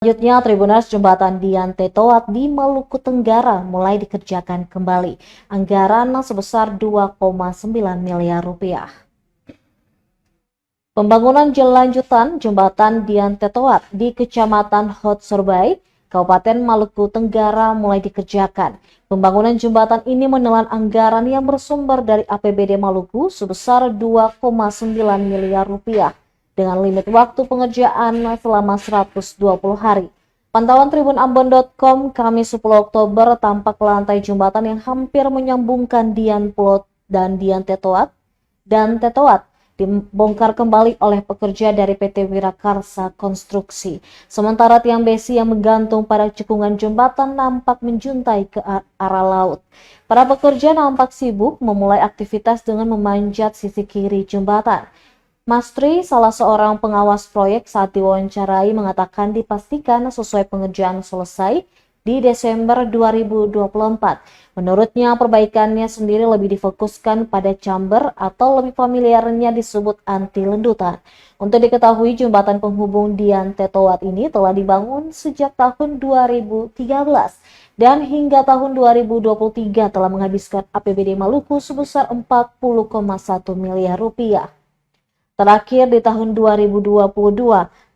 Selanjutnya, Tribuners Jembatan Dian Tetoat di Maluku Tenggara mulai dikerjakan kembali. Anggaran sebesar 2,9 miliar rupiah. Pembangunan lanjutan Jembatan Dian Tetoat di Kecamatan Hot Surbai, Kabupaten Maluku Tenggara mulai dikerjakan. Pembangunan jembatan ini menelan anggaran yang bersumber dari APBD Maluku sebesar 2,9 miliar rupiah. Dengan limit waktu pengerjaan selama 120 hari. Pantauan tribunambon.com Kamis 10 Oktober tampak lantai jembatan yang hampir menyambungkan Dian Plot dan Dian Tetoat dibongkar kembali oleh pekerja dari PT Wirakarsa Konstruksi. Sementara tiang besi yang menggantung pada cekungan jembatan nampak menjuntai ke arah laut. Para pekerja nampak sibuk memulai aktivitas dengan memanjat sisi kiri jembatan. Mastri, salah seorang pengawas proyek saat diwawancarai mengatakan dipastikan sesuai pengerjaan selesai di Desember 2024. Menurutnya perbaikannya sendiri lebih difokuskan pada chamber atau lebih familiarnya disebut anti lendutan. Untuk diketahui jembatan penghubung Dian Tetoat ini telah dibangun sejak tahun 2013 dan hingga tahun 2023 telah menghabiskan APBD Maluku sebesar 40,1 miliar rupiah. Terakhir di tahun 2022,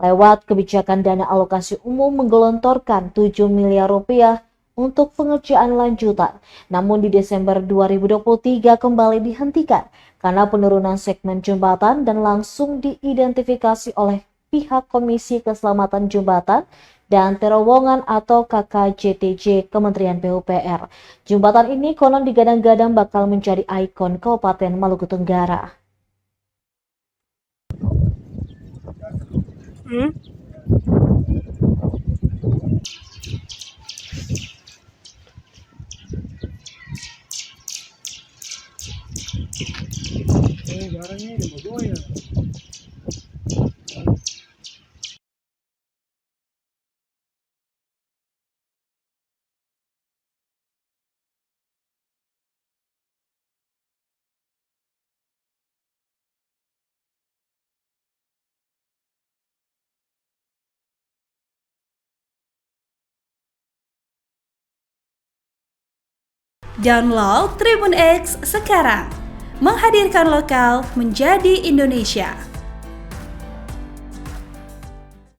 lewat kebijakan dana alokasi umum menggelontorkan 7 miliar rupiah untuk pengerjaan lanjutan. Namun di Desember 2023 kembali dihentikan karena penurunan segmen jembatan dan langsung diidentifikasi oleh pihak Komisi Keselamatan Jembatan dan Terowongan atau KKJTJ Kementerian PUPR. Jembatan ini konon digadang-gadang bakal menjadi ikon Kabupaten Maluku Tenggara. Barangnya udah bawa ya. Download Tribun X sekarang, menghadirkan lokal menjadi Indonesia.